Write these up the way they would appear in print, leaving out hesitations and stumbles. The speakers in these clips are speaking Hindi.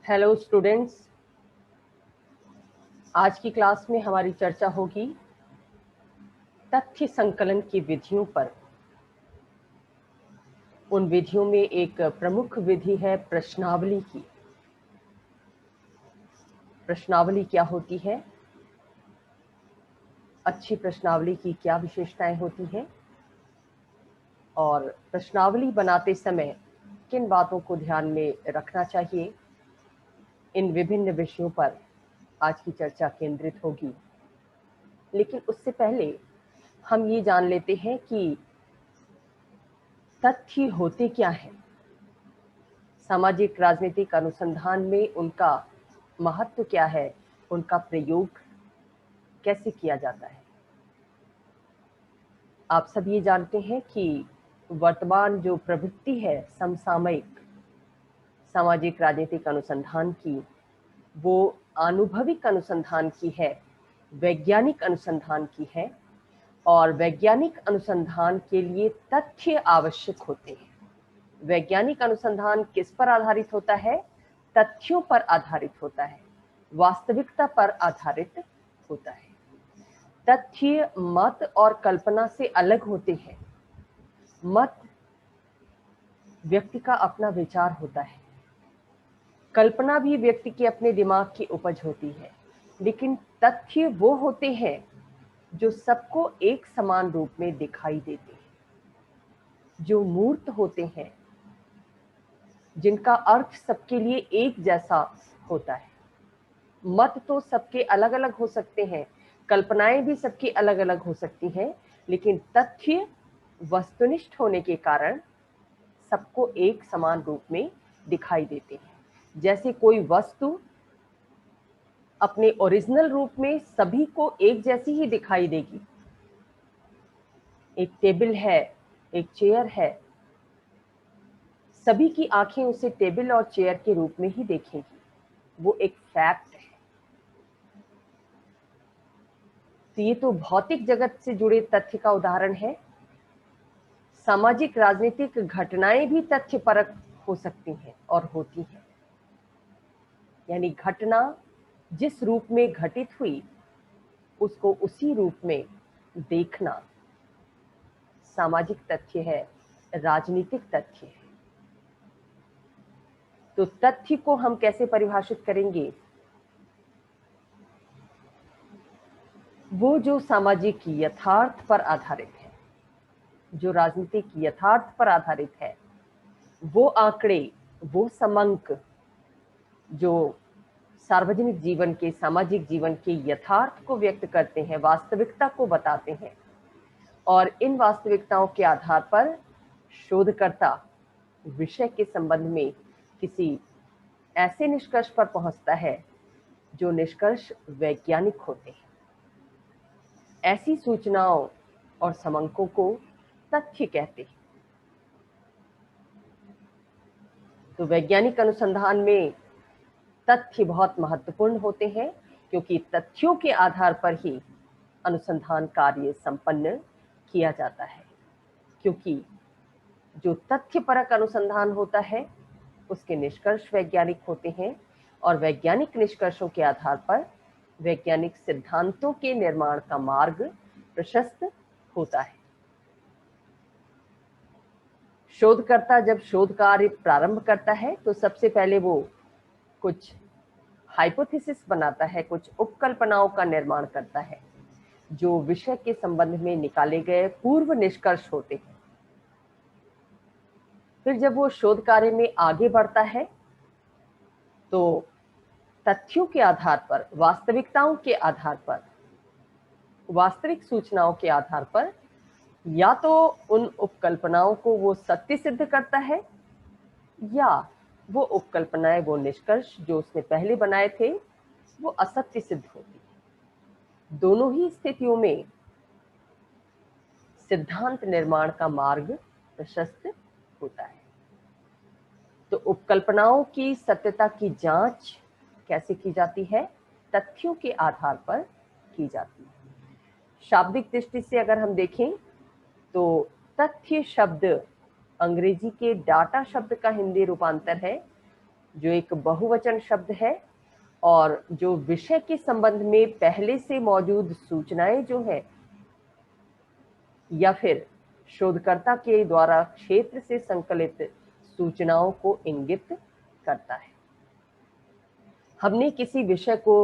हेलो स्टूडेंट्स, आज की क्लास में हमारी चर्चा होगी तथ्य संकलन की विधियों पर। उन विधियों में एक प्रमुख विधि है प्रश्नावली की। प्रश्नावली क्या होती है, अच्छी प्रश्नावली की क्या विशेषताएं होती हैं और प्रश्नावली बनाते समय किन बातों को ध्यान में रखना चाहिए, इन विभिन्न विषयों पर आज की चर्चा केंद्रित होगी। लेकिन उससे पहले हम ये जान लेते हैं कि तथ्य होते क्या हैं। सामाजिक राजनीतिक अनुसंधान में उनका महत्व क्या है, उनका प्रयोग कैसे किया जाता है। आप सब ये जानते हैं कि वर्तमान जो प्रवृत्ति है समसामयिक सामाजिक राजनीतिक अनुसंधान की, वो आनुभविक अनुसंधान की है, वैज्ञानिक अनुसंधान की है। और वैज्ञानिक अनुसंधान के लिए तथ्य आवश्यक होते हैं। वैज्ञानिक अनुसंधान किस पर आधारित होता है? तथ्यों पर आधारित होता है, वास्तविकता पर आधारित होता है। तथ्य मत और कल्पना से अलग होते हैं। मत व्यक्ति का अपना विचार होता है, कल्पना भी व्यक्ति के अपने दिमाग की उपज होती है, लेकिन तथ्य वो होते हैं जो सबको एक समान रूप में दिखाई देते हैं, जो मूर्त होते हैं, जिनका अर्थ सबके लिए एक जैसा होता है। मत तो सबके अलग अलग हो सकते हैं, कल्पनाएं भी सबकी अलग अलग हो सकती हैं, लेकिन तथ्य वस्तुनिष्ठ होने के कारण सबको एक समान रूप में दिखाई देते हैं। जैसे कोई वस्तु अपने ओरिजिनल रूप में सभी को एक जैसी ही दिखाई देगी। एक टेबल है, एक चेयर है, सभी की आंखें उसे टेबल और चेयर के रूप में ही देखेंगी, वो एक फैक्ट है। तो ये तो भौतिक जगत से जुड़े तथ्य का उदाहरण है। सामाजिक राजनीतिक घटनाएं भी तथ्यपरक हो सकती हैं और होती हैं। यानी घटना जिस रूप में घटित हुई उसको उसी रूप में देखना सामाजिक तथ्य है, राजनीतिक तथ्य है। तो तथ्य को हम कैसे परिभाषित करेंगे? वो जो सामाजिक यथार्थ पर आधारित है, जो राजनीतिक यथार्थ पर आधारित है, वो आंकड़े, वो समंक जो सार्वजनिक जीवन के, सामाजिक जीवन के यथार्थ को व्यक्त करते हैं, वास्तविकता को बताते हैं। और इन वास्तविकताओं के आधार पर शोधकर्ता विषय के संबंध में किसी ऐसे निष्कर्ष पर पहुंचता है जो निष्कर्ष वैज्ञानिक होते हैं। ऐसी सूचनाओं और समंकों को तथ्य कहते हैं। तो वैज्ञानिक अनुसंधान में तथ्य बहुत महत्वपूर्ण होते हैं, क्योंकि तथ्यों के आधार पर ही अनुसंधान कार्य संपन्न किया जाता है। क्योंकि जो तथ्यपरक अनुसंधान होता है उसके निष्कर्ष वैज्ञानिक होते हैं, और वैज्ञानिक निष्कर्षों के आधार पर वैज्ञानिक सिद्धांतों के निर्माण का मार्ग प्रशस्त होता है। शोधकर्ता जब शोध कार्य प्रारंभ करता है तो सबसे पहले वो कुछ हाइपोथेसिस बनाता है, कुछ उपकल्पनाओं का निर्माण करता है, जो विषय के संबंध में निकाले गए पूर्व निष्कर्ष होते हैं। फिर जब वो शोध कार्य में आगे बढ़ता है तो तथ्यों के आधार पर, वास्तविकताओं के आधार पर, वास्तविक सूचनाओं के आधार पर या तो उन उपकल्पनाओं को वो सत्य सिद्ध करता है, या वो उपकल्पनाएं, वो निष्कर्ष जो उसने पहले बनाए थे, वो असत्य सिद्ध होती है। दोनों ही स्थितियों में सिद्धांत निर्माण का मार्ग प्रशस्त होता है। तो उपकल्पनाओं की सत्यता की जांच कैसे की जाती है? तथ्यों के आधार पर की जाती है। शाब्दिक दृष्टि से अगर हम देखें तो तथ्य शब्द अंग्रेजी के डाटा शब्द का हिंदी रूपांतर है जो एक बहुवचन शब्द है और जो विषय के संबंध में पहले से मौजूद सूचनाएं जो है या फिर शोधकर्ता के द्वारा क्षेत्र से संकलित सूचनाओं को इंगित करता है। हमने किसी विषय को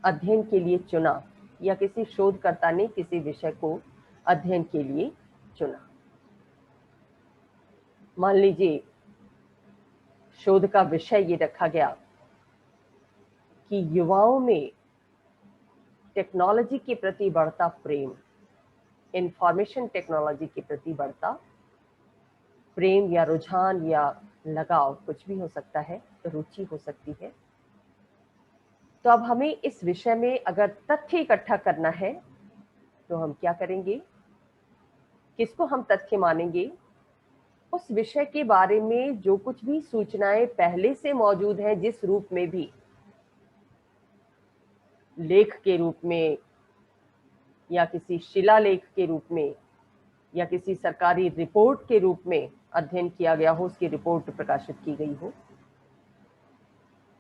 अध्ययन के लिए चुना या किसी शोधकर्ता ने किसी विषय को अध्ययन के लिए चुना। मान लीजिए शोध का विषय ये रखा गया कि युवाओं में टेक्नोलॉजी के प्रति बढ़ता प्रेम, इंफॉर्मेशन टेक्नोलॉजी के प्रति बढ़ता प्रेम या रुझान या लगाव, कुछ भी हो सकता है, रुचि हो सकती है। तो अब हमें इस विषय में अगर तथ्य इकट्ठा करना है तो हम क्या करेंगे? किसको हम तथ्य मानेंगे? उस विषय के बारे में जो कुछ भी सूचनाएं पहले से मौजूद हैं, जिस रूप में भी, लेख के रूप में या किसी शिलालेख के रूप में या किसी सरकारी रिपोर्ट के रूप में अध्ययन किया गया हो, उसकी रिपोर्ट प्रकाशित की गई हो,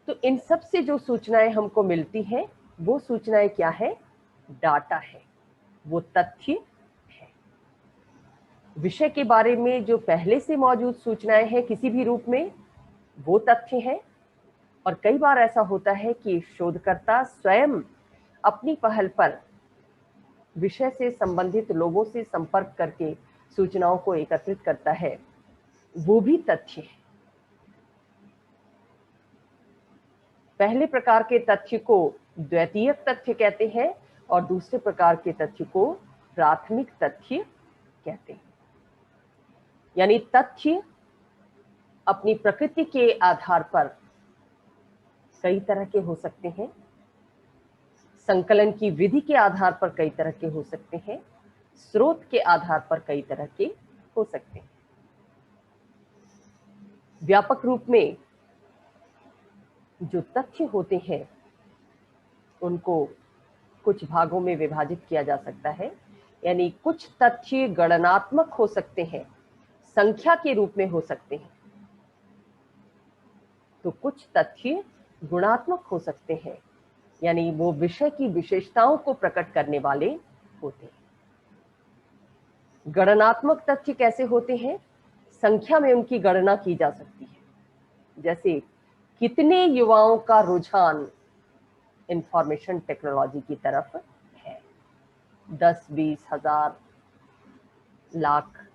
तो इन सब से जो सूचनाएं हमको मिलती हैं वो सूचनाएं क्या है? डाटा है, वो तथ्य है। विषय के बारे में जो पहले से मौजूद सूचनाएं हैं किसी भी रूप में, वो तथ्य है। और कई बार ऐसा होता है कि शोधकर्ता स्वयं अपनी पहल पर विषय से संबंधित लोगों से संपर्क करके सूचनाओं को एकत्रित करता है, वो भी तथ्य है। पहले प्रकार के तथ्य को द्वितीयक तथ्य कहते हैं और दूसरे प्रकार के तथ्य को प्राथमिक तथ्य कहते हैं। यानी तथ्य अपनी प्रकृति के आधार पर कई तरह के हो सकते हैं, संकलन की विधि के आधार पर कई तरह के हो सकते हैं, स्रोत के आधार पर कई तरह के हो सकते हैं। व्यापक रूप में जो तथ्य होते हैं उनको कुछ भागों में विभाजित किया जा सकता है। यानी कुछ तथ्य गणनात्मक हो सकते हैं, संख्या के रूप में हो सकते हैं, तो कुछ तथ्य गुणात्मक हो सकते हैं, यानी वो विषय की विशेषताओं को प्रकट करने वाले होते हैं। गणनात्मक तथ्य कैसे होते हैं? संख्या में उनकी गणना की जा सकती है। जैसे कितने युवाओं का रुझान इंफॉर्मेशन टेक्नोलॉजी की तरफ है, 10, 20, 1000, लाख,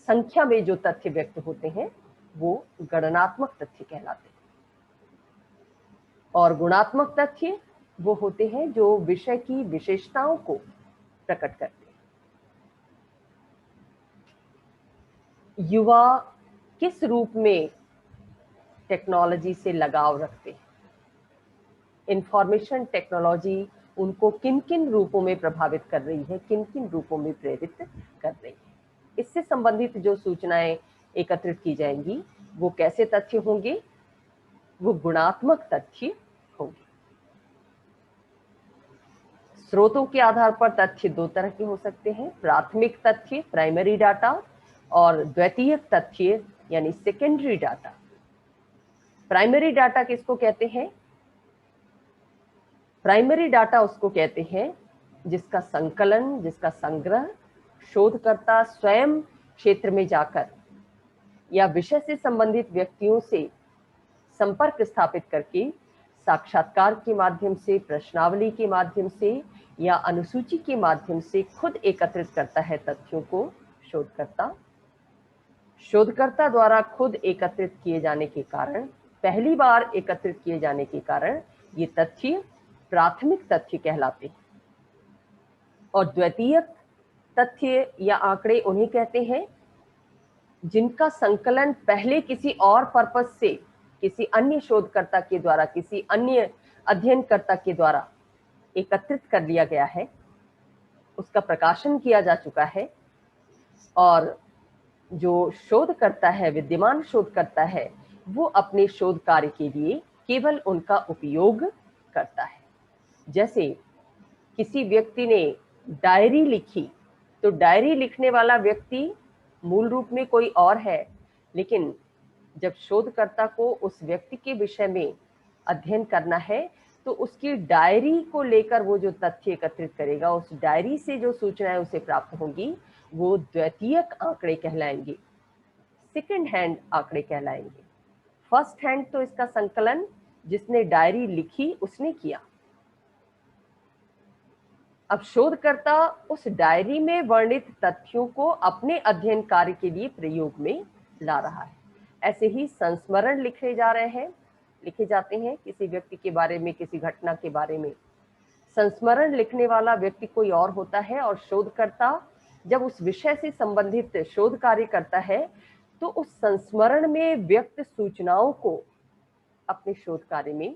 संख्या में जो तथ्य व्यक्त होते हैं वो गणनात्मक तथ्य कहलाते हैं। और गुणात्मक तथ्य वो होते हैं जो विषय की विशेषताओं को प्रकट करते हैं। युवा किस रूप में टेक्नोलॉजी से लगाव रखते हैं, इंफॉर्मेशन टेक्नोलॉजी उनको किन किन रूपों में प्रभावित कर रही है, किन किन रूपों में प्रेरित कर रही है, इससे संबंधित जो सूचनाएं एकत्रित की जाएंगी वो कैसे तथ्य होंगे? वो गुणात्मक तथ्य होंगे। स्रोतों के आधार पर तथ्य दो तरह के हो सकते हैं, प्राथमिक तथ्य प्राइमरी डाटा और द्वितीयक तथ्य यानी सेकेंडरी डाटा। प्राइमरी डाटा किसको कहते हैं? प्राइमरी डाटा उसको कहते हैं जिसका संकलन, जिसका संग्रह शोधकर्ता स्वयं क्षेत्र में जाकर या विषय से संबंधित व्यक्तियों से संपर्क स्थापित करके साक्षात्कार के माध्यम से, प्रश्नावली के माध्यम से या अनुसूची के माध्यम से खुद एकत्रित करता है तथ्यों को शोधकर्ता। शोधकर्ता द्वारा खुद एकत्रित किए जाने के कारण, पहली बार एकत्रित किए जाने के कारण ये तथ्य प्राथमिक तथ्य कहलाते हैं। और द्वितीयक तथ्य या आंकड़े उन्हें कहते हैं जिनका संकलन पहले किसी और पर्पस से, किसी अन्य शोधकर्ता के द्वारा, किसी अन्य अध्ययनकर्ता के द्वारा एकत्रित कर लिया गया है, उसका प्रकाशन किया जा चुका है और जो शोधकर्ता है, विद्यमान शोधकर्ता है, वो अपने शोध कार्य के लिए केवल उनका उपयोग करता है। जैसे किसी व्यक्ति ने डायरी लिखी तो डायरी लिखने वाला व्यक्ति मूल रूप में कोई और है, लेकिन जब शोधकर्ता को उस व्यक्ति के विषय में अध्ययन करना है तो उसकी डायरी को लेकर वो जो तथ्य एकत्रित करेगा, उस डायरी से जो सूचनाएं उसे प्राप्त होंगी वो द्वितीयक आंकड़े कहलाएंगे, सेकंड हैंड आंकड़े कहलाएंगे। फर्स्ट हैंड तो इसका संकलन जिसने डायरी लिखी उसने किया। अब शोधकर्ता उस डायरी में वर्णित तथ्यों को अपने अध्ययन कार्य के लिए प्रयोग में ला रहा है। ऐसे ही संस्मरण लिखे जाते हैं किसी व्यक्ति के बारे में, किसी घटना के बारे में। संस्मरण लिखने वाला व्यक्ति कोई और होता है और शोधकर्ता जब उस विषय से संबंधित शोध कार्य करता है तो उस संस्मरण में व्यक्त सूचनाओं को अपने शोध कार्य में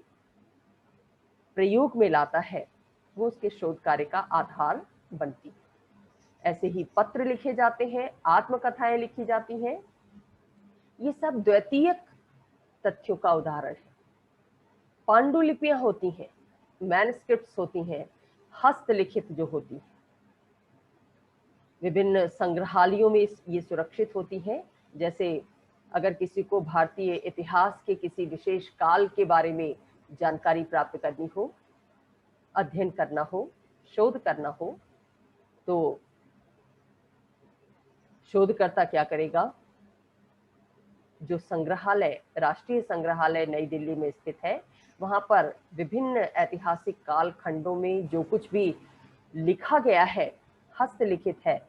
प्रयोग में लाता है, वो उसके शोध कार्य का आधार बनती है। ऐसे ही पत्र लिखे जाते हैं, आत्मकथाएं लिखी जाती हैं, ये सब द्वितीयक तथ्यों का उदाहरण है। पांडुलिपियां होती हैं, मैनस्क्रिप्ट्स होती हैं, हस्तलिखित जो होती है, विभिन्न संग्रहालयों में ये सुरक्षित होती हैं। जैसे अगर किसी को भारतीय इतिहास के किसी विशेष काल के बारे में जानकारी प्राप्त करनी हो, अध्ययन करना हो, शोध करना हो, तो शोधकर्ता क्या करेगा, जो संग्रहालय, राष्ट्रीय संग्रहालय नई दिल्ली में स्थित है, वहां पर विभिन्न ऐतिहासिक काल खंडों में जो कुछ भी लिखा गया है, हस्तलिखित है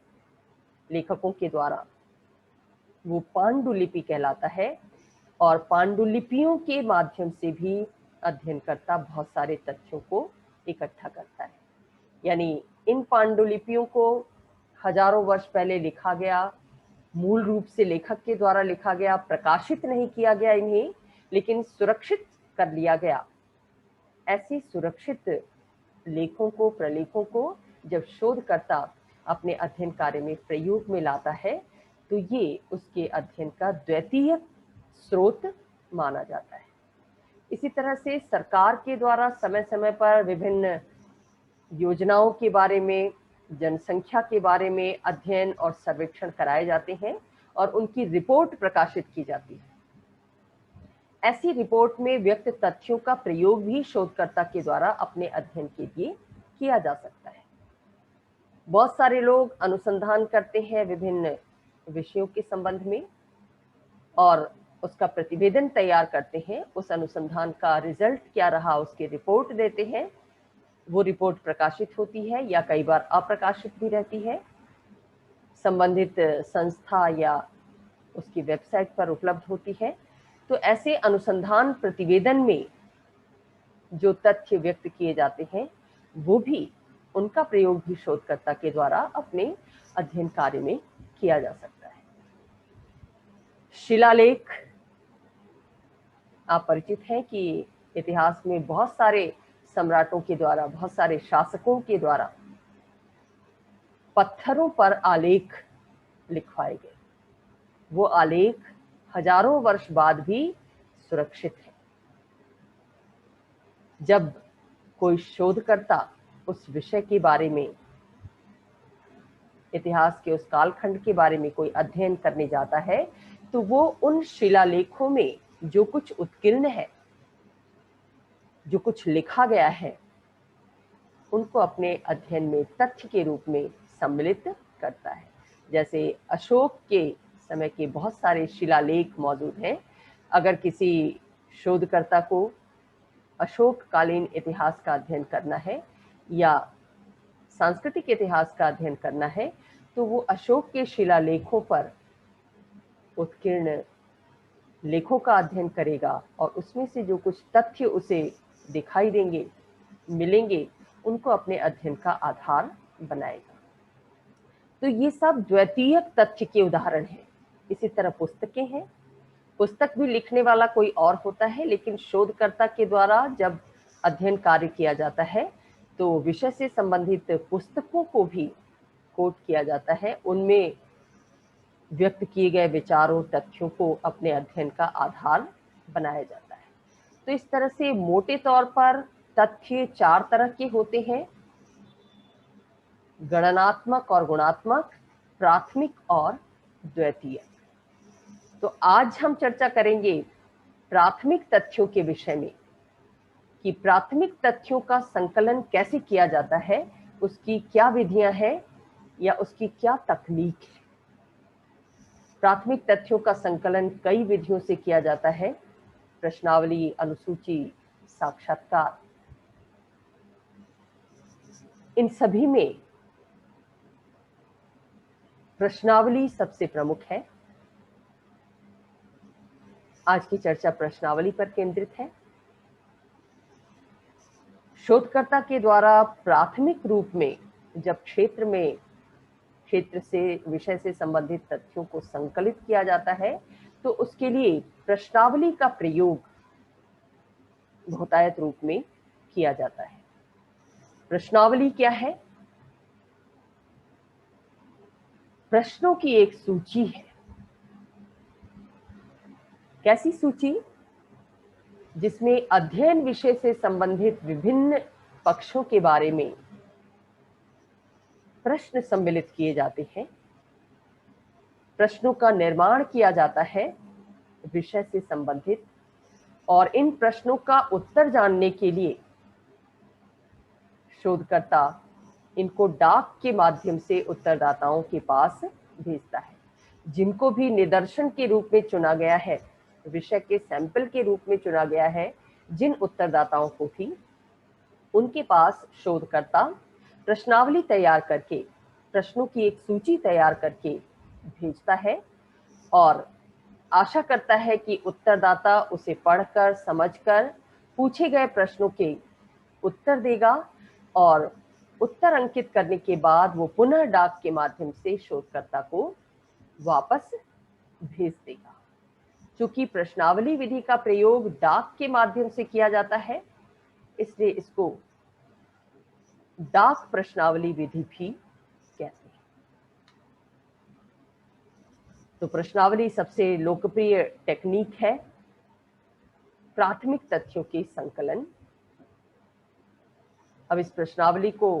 लेखकों के द्वारा, वो पांडुलिपि कहलाता है। और पांडुलिपियों के माध्यम से भी अध्ययनकर्ता बहुत सारे तथ्यों को इकट्ठा करता है। यानी इन पांडुलिपियों को हजारों वर्ष पहले लिखा गया, मूल रूप से लेखक के द्वारा लिखा गया, प्रकाशित नहीं किया गया इन्हें, लेकिन सुरक्षित कर लिया गया। ऐसे सुरक्षित लेखों को, प्रलेखों को जब शोधकर्ता अपने अध्ययन कार्य में प्रयोग में लाता है तो ये उसके अध्ययन का द्वितीयक स्रोत माना जाता है। इसी तरह से सरकार के द्वारा समय समय पर विभिन्न योजनाओं के बारे में, जनसंख्या के बारे में अध्ययन और सर्वेक्षण कराए जाते हैं और उनकी रिपोर्ट प्रकाशित की जाती है। ऐसी रिपोर्ट में व्यक्त तथ्यों का प्रयोग भी शोधकर्ता के द्वारा अपने अध्ययन के लिए किया जा सकता है। बहुत सारे लोग अनुसंधान करते हैं विभिन्न विषयों के संबंध में और उसका प्रतिवेदन तैयार करते हैं, उस अनुसंधान का रिजल्ट क्या रहा उसकी रिपोर्ट देते हैं। वो रिपोर्ट प्रकाशित होती है या कई बार अप्रकाशित भी रहती है, संबंधित संस्था या उसकी वेबसाइट पर उपलब्ध होती है। तो ऐसे अनुसंधान प्रतिवेदन में जो तथ्य व्यक्त किए जाते हैं वो भी, उनका प्रयोग भी शोधकर्ता के द्वारा अपने अध्ययन कार्य में किया जा सकता है। शिलालेख, आप परिचित हैं कि इतिहास में बहुत सारे सम्राटों के द्वारा, बहुत सारे शासकों के द्वारा पत्थरों पर आलेख लिखवाए गए। वो आलेख हजारों वर्ष बाद भी सुरक्षित है। जब कोई शोधकर्ता उस विषय के बारे में, इतिहास के उस कालखंड के बारे में कोई अध्ययन करने जाता है तो वो उन शिलालेखों में जो कुछ उत्कीर्ण है, जो कुछ लिखा गया है, उनको अपने अध्ययन में तथ्य के रूप में सम्मिलित करता है। जैसे अशोक के समय के बहुत सारे शिलालेख मौजूद हैं। अगर किसी शोधकर्ता को अशोक कालीन इतिहास का अध्ययन करना है या सांस्कृतिक इतिहास का अध्ययन करना है तो वो अशोक के शिलालेखों पर उत्कीर्ण लेखों का अध्ययन करेगा और उसमें से जो कुछ तथ्य उसे दिखाई देंगे, मिलेंगे, उनको अपने अध्ययन का आधार बनाएगा। तो ये सब द्वितीयक तथ्य के उदाहरण हैं। इसी तरह पुस्तकें हैं। पुस्तक भी लिखने वाला कोई और होता है, लेकिन शोधकर्ता के द्वारा जब अध्ययन कार्य किया जाता है तो विषय से संबंधित पुस्तकों को भी कोट किया जाता है, उनमें व्यक्त किए गए विचारों, तथ्यों को अपने अध्ययन का आधार बनाया जाता है। तो इस तरह से मोटे तौर पर तथ्य 4 तरह के होते हैं: गणनात्मक और गुणात्मक, प्राथमिक और द्वितीयक। तो आज हम चर्चा करेंगे प्राथमिक तथ्यों के विषय में कि प्राथमिक तथ्यों का संकलन कैसे किया जाता है, उसकी क्या विधियां हैं या उसकी क्या तकनीक है। प्राथमिक तथ्यों का संकलन कई विधियों से किया जाता है, प्रश्नावली, अनुसूची, साक्षात्कार। इन सभी में प्रश्नावली सबसे प्रमुख है। आज की चर्चा प्रश्नावली पर केंद्रित है। शोधकर्ता के द्वारा प्राथमिक रूप में जब क्षेत्र से विषय से संबंधित तथ्यों को संकलित किया जाता है तो उसके लिए प्रश्नावली का प्रयोग बहुतायत रूप में किया जाता है। प्रश्नावली क्या है? प्रश्नों की एक सूची है। कैसी सूची? जिसमें अध्ययन विषय से संबंधित विभिन्न पक्षों के बारे में प्रश्न सम्मिलित किए जाते हैं। प्रश्नों का निर्माण किया जाता है विषय से संबंधित, और इन प्रश्नों का उत्तर जानने के लिए शोधकर्ता इनको डाक के माध्यम से उत्तरदाताओं के पास भेजता है। जिनको भी निदर्शन के रूप में चुना गया है, विषय के सैंपल के रूप में चुना गया है, जिन उत्तरदाताओं को भी, उनके पास शोधकर्ता प्रश्नावली तैयार करके, प्रश्नों की एक सूची तैयार करके भेजता है और आशा करता है कि उत्तरदाता उसे पढ़कर, समझकर पूछे गए प्रश्नों के उत्तर देगा और उत्तर अंकित करने के बाद वो पुनः डाक के माध्यम से शोधकर्ता को वापस भेज देगा। चूंकि प्रश्नावली विधि का प्रयोग डाक के माध्यम से किया जाता है, इसलिए इसको डाक प्रश्नावली विधि भी कहते हैं। तो प्रश्नावली सबसे लोकप्रिय टेक्निक है प्राथमिक तथ्यों के संकलन। अब इस प्रश्नावली को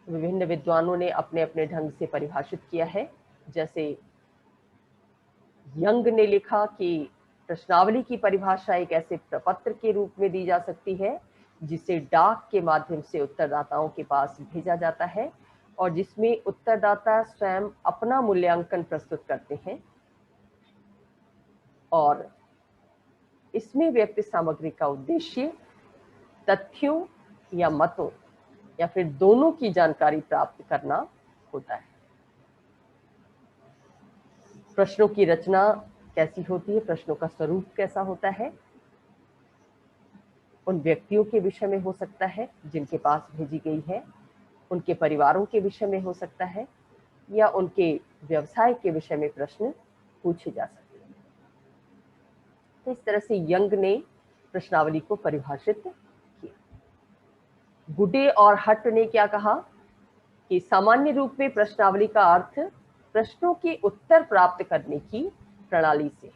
विभिन्न विद्वानों ने अपने अपने ढंग से परिभाषित किया है। जैसे यंग ने लिखा कि प्रश्नावली की परिभाषा एक ऐसे प्रपत्र के रूप में दी जा सकती है जिसे डाक के माध्यम से उत्तरदाताओं के पास भेजा जाता है और जिसमें उत्तरदाता स्वयं अपना मूल्यांकन प्रस्तुत करते हैं और इसमें व्यक्त सामग्री का उद्देश्य तथ्यों या मतों या फिर दोनों की जानकारी प्राप्त करना होता है। प्रश्नों की रचना कैसी होती है, प्रश्नों का स्वरूप कैसा होता है, उन व्यक्तियों के विषय में हो सकता है जिनके पास भेजी गई है, उनके परिवारों के विषय में हो सकता है या उनके व्यवसाय के विषय में प्रश्न पूछे जा सकते हैं। तो इस तरह से यंग ने प्रश्नावली को परिभाषित किया। गुडे और हट ने क्या कहा कि सामान्य रूप में प्रश्नावली का अर्थ प्रश्नों के उत्तर प्राप्त करने की प्रणाली से,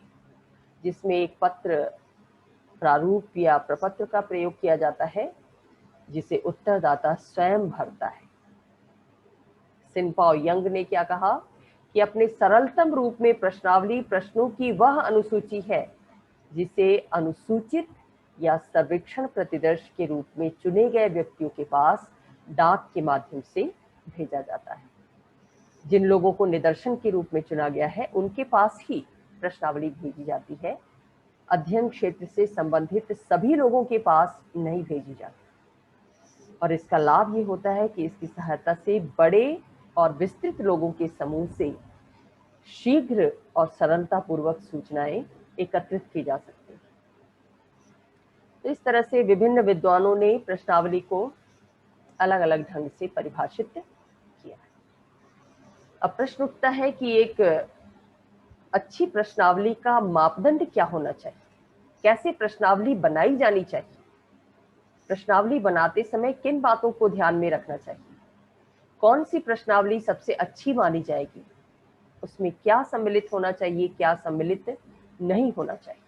जिसमें एक पत्र, प्रारूप या प्रपत्र का प्रयोग किया जाता है जिसे उत्तरदाता स्वयं भरता है। सिनपाओ यंग ने क्या कहा कि अपने सरलतम रूप में प्रश्नावली प्रश्नों की वह अनुसूची है जिसे अनुसूचित या सर्वेक्षण प्रतिदर्श के रूप में चुने गए व्यक्तियों के पास डाक के माध्यम से भेजा जाता है। जिन लोगों को निदर्शन के रूप में चुना गया है उनके पास ही प्रश्नावली भेजी जाती है। अध्ययन क्षेत्र से संबंधित सभी लोगों के पास नहीं भेजी जाती और इसका लाभ ये होता है कि इसकी सहायता से बड़े और विस्तृत लोगों के समूह से शीघ्र और सरलता पूर्वक सूचनाएं एकत्रित की जा सकती हैं। तो इस तरह से विभिन्न विद्वानों ने प्रश्नावली को अलग अलग ढंग से परिभाषित किया है। अब प्रश्न उठता है कि एक अच्छी प्रश्नावली का मापदंड क्या होना चाहिए, कैसे प्रश्नावली बनाई जानी चाहिए, प्रश्नावली बनाते समय किन बातों को ध्यान में रखना चाहिए, कौन सी प्रश्नावली सबसे अच्छी मानी जाएगी, उसमें क्या सम्मिलित होना चाहिए, क्या सम्मिलित नहीं होना चाहिए।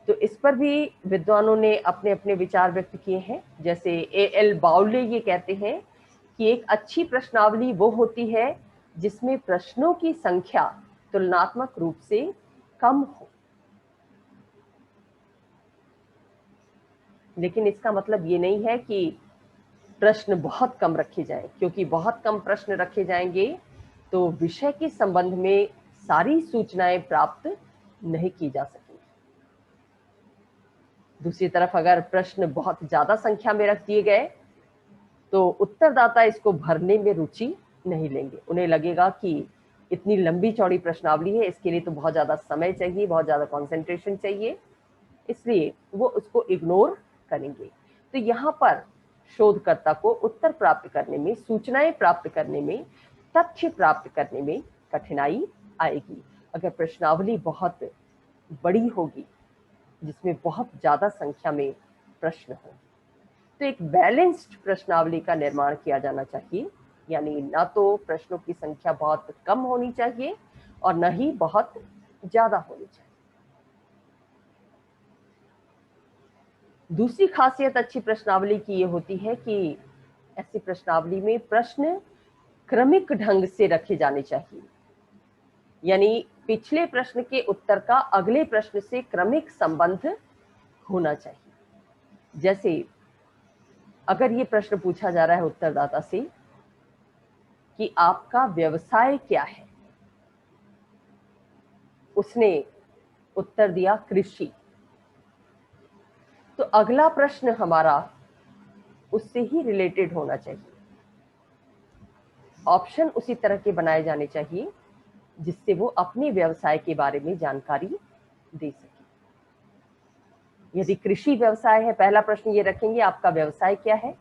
तो इस पर भी विद्वानों ने अपने अपने विचार व्यक्त किए हैं। जैसे A.L. बाउले ये कहते हैं कि एक अच्छी प्रश्नावली वो होती है जिसमें प्रश्नों की संख्या तुलनात्मक रूप से कम हो। लेकिन इसका मतलब ये नहीं है कि प्रश्न बहुत कम रखे जाएं, क्योंकि बहुत कम प्रश्न रखे जाएंगे तो विषय के संबंध में सारी सूचनाएं प्राप्त नहीं की जा सकेंगी। दूसरी तरफ अगर प्रश्न बहुत ज्यादा संख्या में रख दिए गए तो उत्तरदाता इसको भरने में रुचि नहीं लेंगे। उन्हें लगेगा कि इतनी लंबी चौड़ी प्रश्नावली है, इसके लिए तो बहुत ज्यादा समय चाहिए, बहुत ज्यादा कंसंट्रेशन चाहिए, इसलिए वो उसको इग्नोर करेंगे। तो यहाँ पर शोधकर्ता को उत्तर प्राप्त करने में, सूचनाएं प्राप्त करने में, तथ्य प्राप्त करने में कठिनाई आएगी अगर प्रश्नावली बहुत बड़ी होगी, जिसमें बहुत ज्यादा संख्या में प्रश्न हो। तो एक बैलेंस्ड प्रश्नावली का निर्माण किया जाना चाहिए, यानी ना तो प्रश्नों की संख्या बहुत कम होनी चाहिए और न ही बहुत ज्यादा होनी चाहिए। दूसरी खासियत अच्छी प्रश्नावली की ये होती है कि ऐसी प्रश्नावली में प्रश्न क्रमिक ढंग से रखे जाने चाहिए, यानी पिछले प्रश्न के उत्तर का अगले प्रश्न से क्रमिक संबंध होना चाहिए। जैसे अगर ये प्रश्न पूछा जा रहा है उत्तरदाता से कि आपका व्यवसाय क्या है, उसने उत्तर दिया कृषि, तो अगला प्रश्न हमारा उससे ही रिलेटेड होना चाहिए। ऑप्शन उसी तरह के बनाए जाने चाहिए जिससे वो अपने व्यवसाय के बारे में जानकारी दे सके। यदि कृषि व्यवसाय है, पहला प्रश्न ये रखेंगे आपका व्यवसाय क्या है,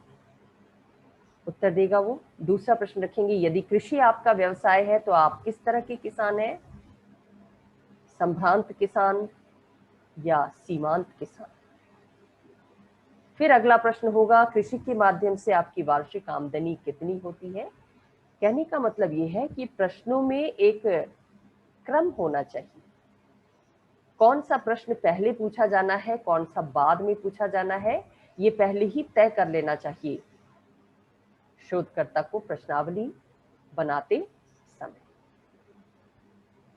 उत्तर देगा वो। दूसरा प्रश्न रखेंगे यदि कृषि आपका व्यवसाय है तो आप किस तरह के किसान हैं, संभ्रांत किसान या सीमांत किसान। फिर अगला प्रश्न होगा कृषि के माध्यम से आपकी वार्षिक आमदनी कितनी होती है। कहने का मतलब ये है कि प्रश्नों में एक क्रम होना चाहिए, कौन सा प्रश्न पहले पूछा जाना है, कौन सा बाद में पूछा जाना है, ये पहले ही तय कर लेना चाहिए शोधकर्ता को प्रश्नावली बनाते समय।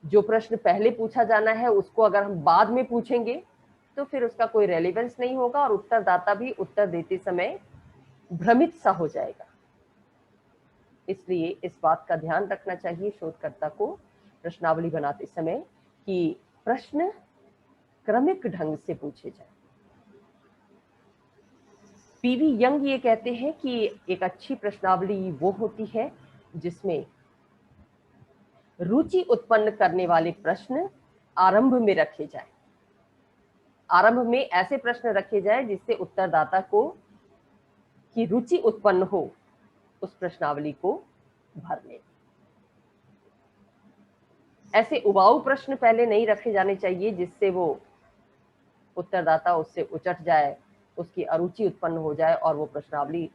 जो प्रश्न पहले पूछा जाना है उसको अगर हम बाद में पूछेंगे तो फिर उसका कोई रेलेवेंस नहीं होगा और उत्तरदाता भी उत्तर देते समय भ्रमित सा हो जाएगा। इसलिए इस बात का ध्यान रखना चाहिए शोधकर्ता को प्रश्नावली बनाते समय कि प्रश्न क्रमिक ढंग से पूछे जाए। पीवी यंग ये कहते हैं कि एक अच्छी प्रश्नावली वो होती है जिसमें रुचि उत्पन्न करने वाले प्रश्न आरंभ में रखे जाए। आरंभ में ऐसे प्रश्न रखे जाए जिससे उत्तरदाता को की रुचि उत्पन्न हो उस प्रश्नावली को भरने। ऐसे उबाऊ प्रश्न पहले नहीं रखे जाने चाहिए जिससे वो उत्तरदाता उससे उचट जाए, उसकी अरुचि उत्पन्न हो जाए और वो प्रश्नावली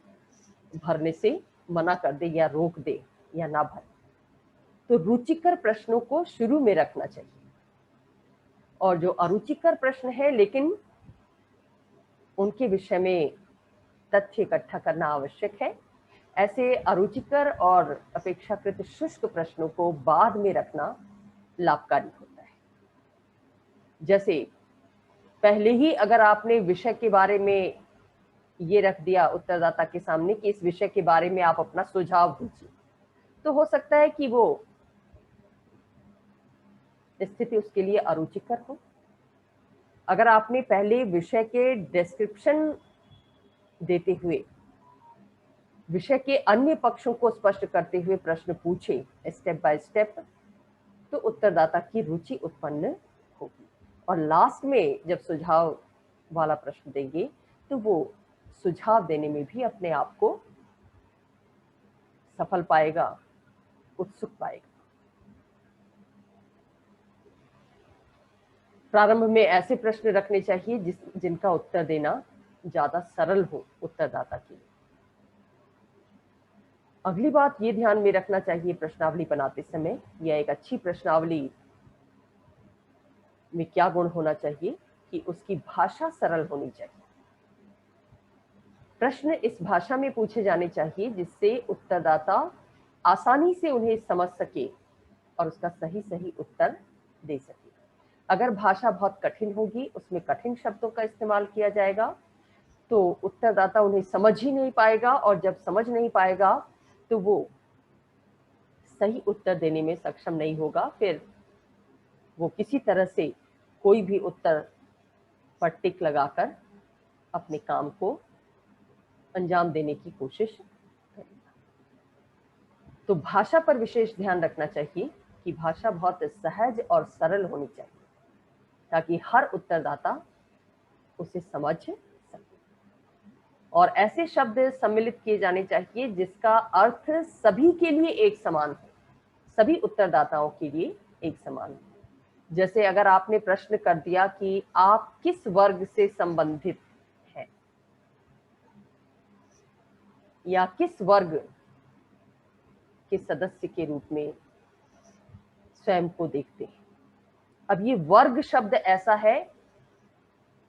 भरने से मना कर दे या रोक दे या ना भरे। तो रुचिकर प्रश्नों को शुरू में रखना चाहिए और जो अरुचिकर प्रश्न है लेकिन उनके विषय में तथ्य इकट्ठा करना आवश्यक है, ऐसे अरुचिकर और अपेक्षाकृत शुष्क प्रश्नों को बाद में रखना लाभकारी होता है। जैसे पहले ही अगर आपने विषय के बारे में ये रख दिया उत्तरदाता के सामने कि इस विषय के बारे में आप अपना सुझाव दीजिए, तो हो सकता है कि वो स्थिति उसके लिए अरुचिकर हो। अगर आपने पहले विषय के डिस्क्रिप्शन देते हुए विषय के अन्य पक्षों को स्पष्ट करते हुए प्रश्न पूछे स्टेप बाय स्टेप, तो उत्तरदाता की रुचि उत्पन्न होगी और लास्ट में जब सुझाव वाला प्रश्न देंगे तो वो सुझाव देने में भी अपने आप को सफल पाएगा, उत्सुक पाएगा। प्रारंभ में ऐसे प्रश्न रखने चाहिए जिनका उत्तर देना ज्यादा सरल हो उत्तरदाता के लिए। अगली बात ये ध्यान में रखना चाहिए प्रश्नावली बनाते समय, या एक अच्छी प्रश्नावली में क्या गुण होना चाहिए कि उसकी भाषा सरल होनी चाहिए। प्रश्न इस भाषा में पूछे जाने चाहिए जिससे उत्तरदाता आसानी से उन्हें समझ सके और उसका सही सही उत्तर दे सके। अगर भाषा बहुत कठिन होगी, उसमें कठिन शब्दों का इस्तेमाल किया जाएगा, तो उत्तरदाता उन्हें समझ ही नहीं पाएगा, और जब समझ नहीं पाएगा तो वो सही उत्तर देने में सक्षम नहीं होगा। फिर वो किसी तरह से कोई भी उत्तर पर टिक लगाकर अपने काम को अंजाम देने की कोशिश करेगा। तो भाषा पर विशेष ध्यान रखना चाहिए कि भाषा बहुत सहज और सरल होनी चाहिए, ताकि हर उत्तरदाता उसे समझ सके। और ऐसे शब्द सम्मिलित किए जाने चाहिए जिसका अर्थ सभी के लिए एक समान हो, सभी उत्तरदाताओं के लिए एक समान हो। जैसे अगर आपने प्रश्न कर दिया कि आप किस वर्ग से संबंधित हैं, या किस वर्ग के सदस्य के रूप में स्वयं को देखते हैं। अब ये वर्ग शब्द ऐसा है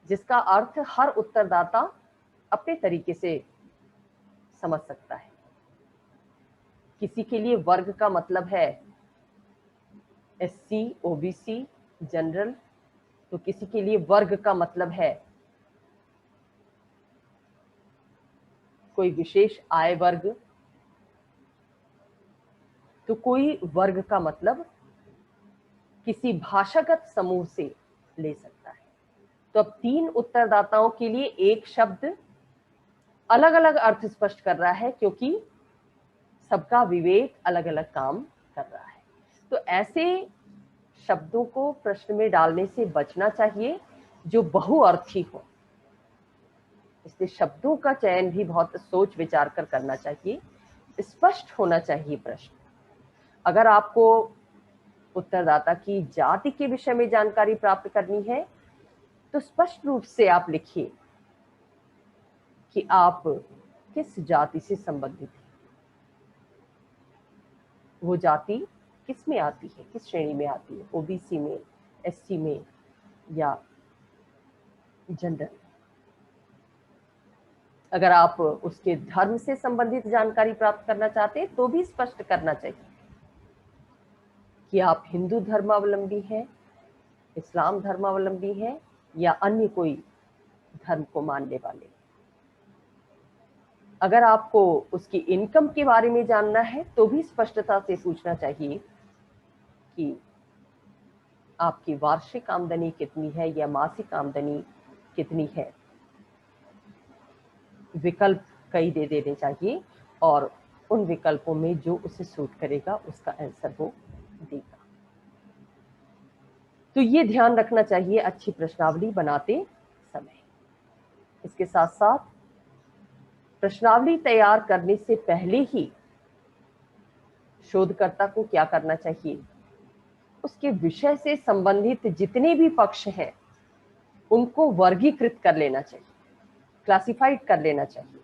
जिसका अर्थ हर उत्तरदाता अपने तरीके से समझ सकता है। किसी के लिए वर्ग का मतलब है एससी, ओबीसी, जनरल, तो किसी के लिए वर्ग का मतलब है कोई विशेष आय वर्ग, तो कोई वर्ग का मतलब किसी भाषागत समूह से ले सकता है। तो अब 3 उत्तरदाताओं के लिए एक शब्द अलग अलग अर्थ स्पष्ट कर रहा है, क्योंकि सबका विवेक अलग अलग काम कर रहा है। तो ऐसे शब्दों को प्रश्न में डालने से बचना चाहिए जो बहुअर्थी हो। इसलिए शब्दों का चयन भी बहुत सोच विचार कर करना चाहिए, स्पष्ट होना चाहिए प्रश्न। अगर आपको उत्तरदाता की जाति के विषय में जानकारी प्राप्त करनी है, तो स्पष्ट रूप से आप लिखिए कि आप किस जाति से संबंधित हैं, वो जाति किस में आती है, किस श्रेणी में आती है, ओबीसी में, एससी में या जनरल। अगर आप उसके धर्म से संबंधित जानकारी प्राप्त करना चाहते हैं तो भी स्पष्ट करना चाहिए कि आप हिंदू धर्मावलंबी हैं, इस्लाम धर्मावलंबी हैं, या अन्य कोई धर्म को मानने वाले। अगर आपको उसकी इनकम के बारे में जानना है तो भी स्पष्टता से पूछना चाहिए कि आपकी वार्षिक आमदनी कितनी है या मासिक आमदनी कितनी है। विकल्प कई दे देने चाहिए, और उन विकल्पों में जो उसे सूट करेगा उसका आंसर वो देगा। तो ये ध्यान रखना चाहिए अच्छी प्रश्नावली बनाते समय। इसके साथ साथ प्रश्नावली तैयार करने से पहले ही शोधकर्ता को क्या करना चाहिए, उसके विषय से संबंधित जितने भी पक्ष हैं उनको वर्गीकृत कर लेना चाहिए, क्लासिफाइड कर लेना चाहिए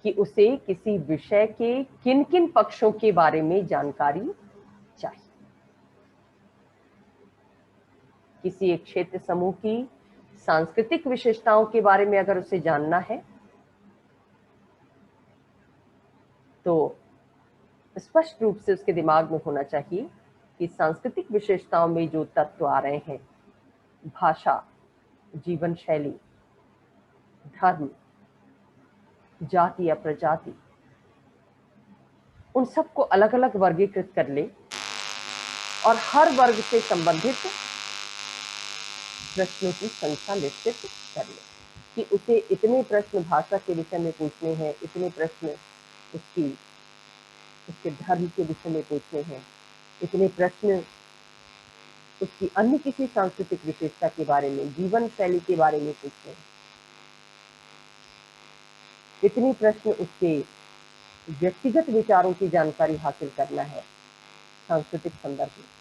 कि उसे किसी विषय के किन किन पक्षों के बारे में जानकारी चाहिए। किसी एक क्षेत्र समूह की सांस्कृतिक विशेषताओं के बारे में अगर उसे जानना है तो स्पष्ट रूप से उसके दिमाग में होना चाहिए कि सांस्कृतिक विशेषताओं में जो तत्व आ रहे हैं, भाषा, जीवन शैली, धर्म, जाति या प्रजाति, उन सबको अलग अलग वर्गीकृत कर ले और हर वर्ग से संबंधित प्रश्नों की संख्या निश्चित कर ले कि उसे इतने प्रश्न भाषा के विषय में पूछने हैं, इतने प्रश्न उसके धर्म के विषय में पूछने हैं, इतने प्रश्न उसकी अन्य किसी सांस्कृतिक विशेषता के बारे में, जीवन शैली के बारे में पूछने हैं, इतने प्रश्न उसके व्यक्तिगत विचारों की जानकारी हासिल करना है सांस्कृतिक संदर्भ में।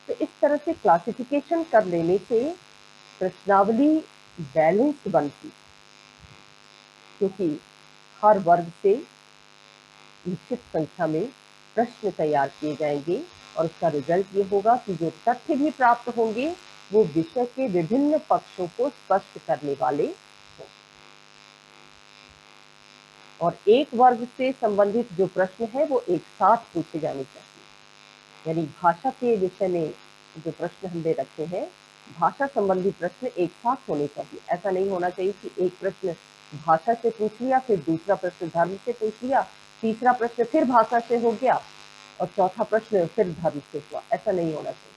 तो इस तरह से क्लासिफिकेशन कर लेने से प्रश्नावली बैलेंस्ड बनती, क्योंकि हर वर्ग से निश्चित संख्या में प्रश्न तैयार किए जाएंगे और उसका रिजल्ट ये होगा कि जो तथ्य भी प्राप्त होंगे वो विषय के विभिन्न पक्षों को स्पष्ट करने वाले हों। और एक वर्ग से संबंधित जो प्रश्न है वो एक साथ पूछे जाने चाहिए। यानी भाषा के विषय में जो प्रश्न हमने रखे हैं, भाषा संबंधी प्रश्न एक साथ होने चाहिए। ऐसा नहीं होना चाहिए कि एक प्रश्न भाषा से पूछ लिया, फिर दूसरा प्रश्न धर्म से पूछ लिया, तीसरा प्रश्न फिर भाषा से हो गया और चौथा प्रश्न फिर धर्म से हुआ। ऐसा नहीं होना चाहिए।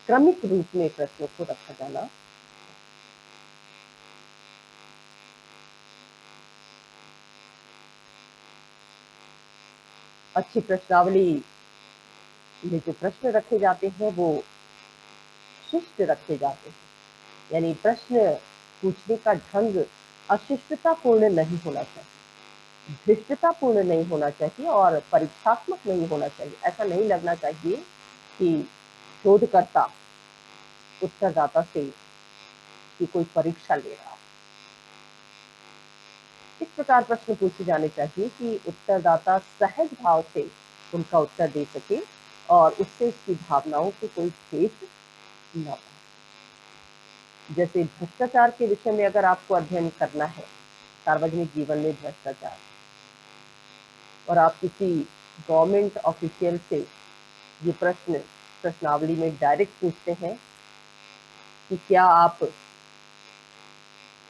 क्रमिक रूप में प्रश्नों को रखा जाना। अच्छी प्रश्नावली में जो प्रश्न रखे जाते हैं वो शिष्ट रखे जाते हैं। यानी प्रश्न पूछने का ढंग अशिष्टतापूर्ण नहीं होना चाहिए, धृष्टतापूर्ण नहीं होना चाहिए और परीक्षात्मक नहीं होना चाहिए। ऐसा नहीं लगना चाहिए कि शोधकर्ता उत्तरदाता से कि कोई परीक्षा ले रहा है। इस प्रकार प्रश्न पूछे जाने चाहिए कि उत्तरदाता सहज भाव से उनका उत्तर दे सके और उससे उसकी भावनाओं को कोई ठेस न पहुंचे। जैसे भ्रष्टाचार के विषय में अगर आपको अध्ययन करना है, सार्वजनिक जीवन में भ्रष्टाचार, और आप किसी गवर्नमेंट ऑफिशियल से ये प्रश्न प्रश्नावली में डायरेक्ट पूछते हैं कि क्या आप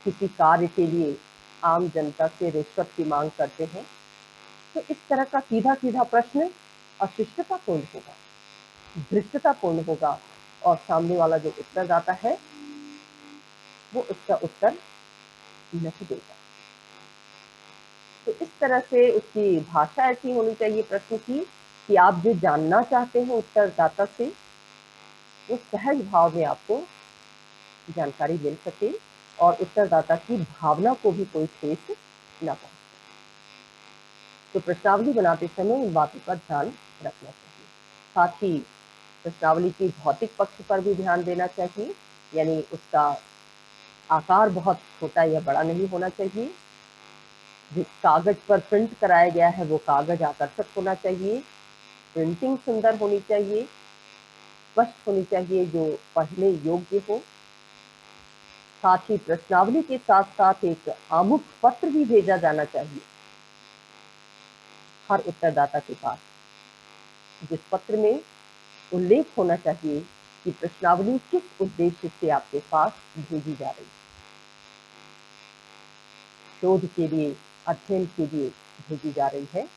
किसी कार्य के लिए आम जनता से रिश्वत की मांग करते हैं, तो इस तरह का सीधा सीधा प्रश्न अशिष्टतापूर्ण होगा, धृष्टतापूर्ण होगा और सामने वाला जो उत्तरदाता है वो उसका उत्तर नहीं देगा। तो इस तरह से उसकी भाषा ऐसी होनी चाहिए प्रश्न की कि आप जो जानना चाहते हैं उत्तरदाता से वो सहज भाव में आपको जानकारी मिल सके और उत्तरदाता की भावना को भी कोई ठेस न पहुंचे। तो प्रश्नावली बनाते समय इन बातों का ध्यान रखना चाहिए। साथ ही प्रश्नावली की भौतिक पक्ष पर भी ध्यान देना चाहिए। यानी उसका आकार बहुत छोटा या बड़ा नहीं होना चाहिए। जिस कागज पर प्रिंट कराया गया है वो कागज आकर्षक होना चाहिए, प्रिंटिंग सुंदर होनी चाहिए, स्पष्ट होनी चाहिए, जो पढ़ने योग्य हो। साथ ही प्रश्नावली के साथ साथ एक आमुख पत्र भी भेजा जाना चाहिए हर उत्तरदाता के पास, जिस पत्र में उल्लेख होना चाहिए कि प्रश्नावली किस उद्देश्य से आपके पास भेजी जा रही है, शोध के लिए, अध्ययन के लिए भेजी जा रही है।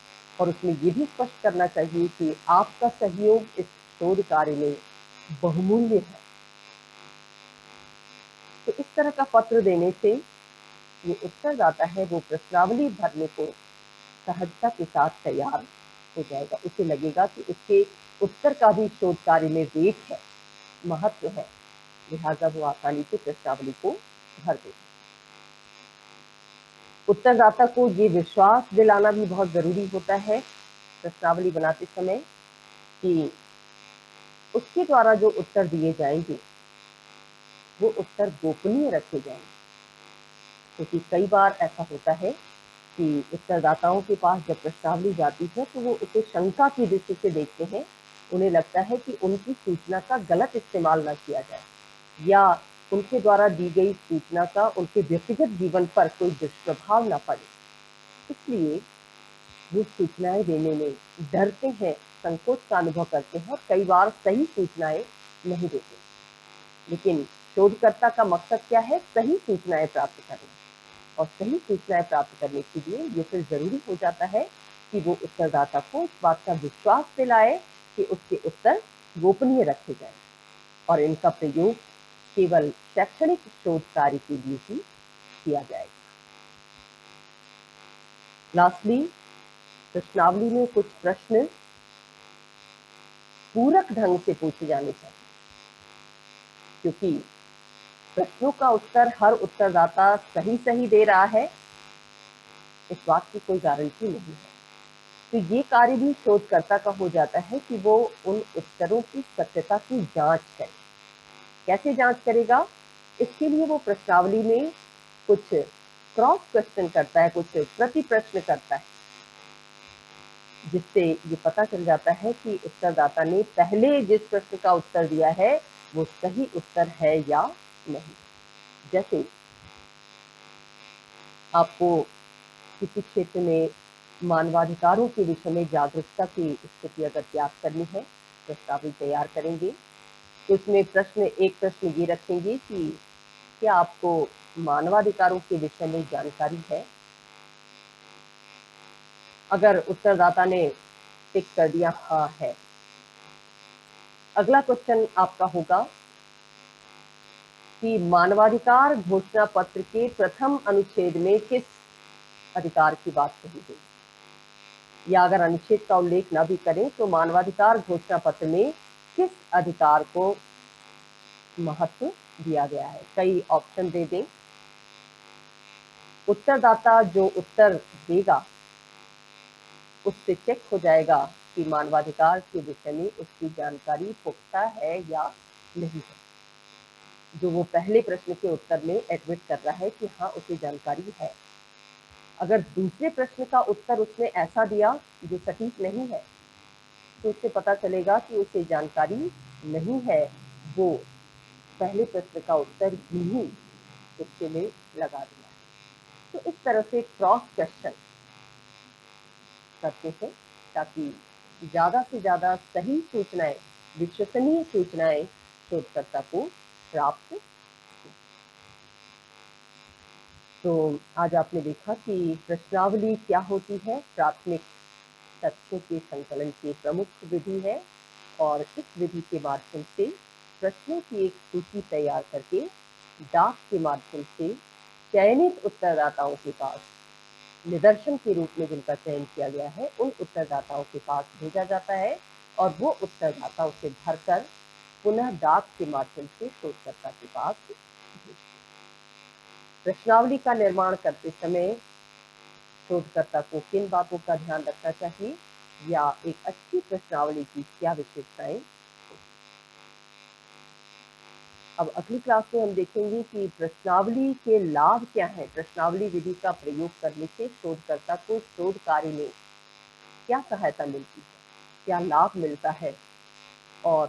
और उसमें ये भी स्पष्ट करना चाहिए कि आपका सहयोग इस शोध कार्य में बहुमूल्य है। तो इस तरह का पत्र देने से जो उत्तरदाता है वो प्रश्नावली भरने को सहजता के साथ तैयार हो जाएगा। उसे लगेगा कि उसके उत्तर का भी शोध कार्य में वेट है, महत्व है, लिहाजा वो आसानी से प्रश्नावली को भर दे। उत्तरदाता को ये विश्वास दिलाना भी बहुत जरूरी होता है प्रश्नावली बनाते समय कि उसके द्वारा जो उत्तर दिए जाएंगे वो उत्तर गोपनीय रखे जाएंगे। क्योंकि कई बार ऐसा होता है कि उत्तरदाताओं के पास जब प्रश्नावली जाती है तो वो उसे शंका की दृष्टि से देखते हैं। उन्हें लगता है कि उनकी सूचना का गलत इस्तेमाल न किया जाए या उनके द्वारा दी गई सूचना का उनके व्यक्तिगत जीवन पर कोई दुष्प्रभाव न पड़े, इसलिए वो सूचनाएं देने में डरते हैं, संकोच का अनुभव करते हैं और कई बार सही सूचनाएं नहीं देते। लेकिन शोधकर्ता का मकसद क्या है? सही सूचनाएं प्राप्त करना। और सही सूचनाएं प्राप्त करने के लिए ये फिर जरूरी हो जाता है कि वो उत्तरदाता को इस बात का विश्वास दिलाए कि उसके उत्तर गोपनीय रखे जाए और इनका प्रयोग केवल शैक्षणिक शोध कार्य के लिए ही किया जाएगा। लास्टली, प्रश्नावली में कुछ प्रश्न पूरक ढंग से पूछे जाने चाहिए, क्योंकि प्रश्नों का उत्तर हर उत्तरदाता सही सही दे रहा है इस बात की कोई गारंटी नहीं है। तो ये कार्य भी शोधकर्ता का हो जाता है कि वो उन उत्तरों की सत्यता की जांच करे। कैसे जांच करेगा? इसके लिए वो प्रश्नावली में कुछ क्रॉस क्वेश्चन करता है, कुछ प्रति प्रश्न करता है, जिससे ये पता चल जाता है कि उत्तरदाता ने पहले जिस प्रश्न का उत्तर दिया है वो सही उत्तर है या नहीं। जैसे आपको किसी क्षेत्र में मानवाधिकारों के विषय में जागरूकता की स्थिति अगर तैयार करनी है, प्रस्तावना तैयार करेंगे तो इसमें एक प्रश्न ये रखेंगे कि क्या आपको मानवाधिकारों के विषय में जानकारी है? अगर उत्तरदाता ने टिक कर दिया हाँ है, अगला क्वेश्चन आपका होगा कि मानवाधिकार घोषणा पत्र के प्रथम अनुच्छेद में किस अधिकार की बात कही गई, या अगर अनुच्छेद का उल्लेख न भी करें तो मानवाधिकार घोषणा पत्र में किस अधिकार को महत्व दिया गया है। कई ऑप्शन दे दें। उत्तरदाता जो उत्तर देगा उससे चेक हो जाएगा कि मानवाधिकार के विषय में उसकी जानकारी पुख्ता है या नहीं है। जो वो पहले प्रश्न के उत्तर में एडमिट कर रहा है कि हाँ उसे जानकारी है। अगर दूसरे प्रश्न का उत्तर उसने ऐसा दिया जो सटीक नहीं है तो उससे पता चलेगा कि उसे जानकारी नहीं है, वो पहले प्रश्न का उत्तर ही तुक्के में लगा दिया। तो इस तरह से क्रॉस क्वेश्चन करते हैं ताकि ज्यादा से ज्यादा सही सूचनाएं, विश्वसनीय सूचनाएं शोधकर्ता को प्राप्त। तो आज आपने देखा कि प्रश्नावली क्या होती है। प्राथमिक तथ्यों के संकलन की प्रमुख विधि है और इस विधि के माध्यम से प्रश्नों की एक सूची तैयार करके डाक के माध्यम से चयनित उत्तरदाताओं के पास, निदर्शन के रूप में जिनका चयन किया गया है, उन उत्तरदाताओं के पास भेजा जाता है और वो उत्तरदाता उसे भरकर पुनः डाक के माध्यम से शोधकर्ता के पास भेजते हैं। प्रश्नावली का निर्माण करते समय शोधकर्ता को किन बातों का ध्यान रखना चाहिए, या एक अच्छी प्रश्नावली की क्या विशेषताएं। अब अगली क्लास में हम देखेंगे कि प्रश्नावली के लाभ क्या है। प्रश्नावली विधि का प्रयोग करने से शोधकर्ता को शोध कार्य में क्या सहायता मिलती है, क्या लाभ मिलता है, और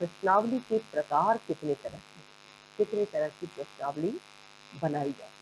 प्रश्नावली के प्रकार कितने तरह की प्रश्नावली बनाई जाए।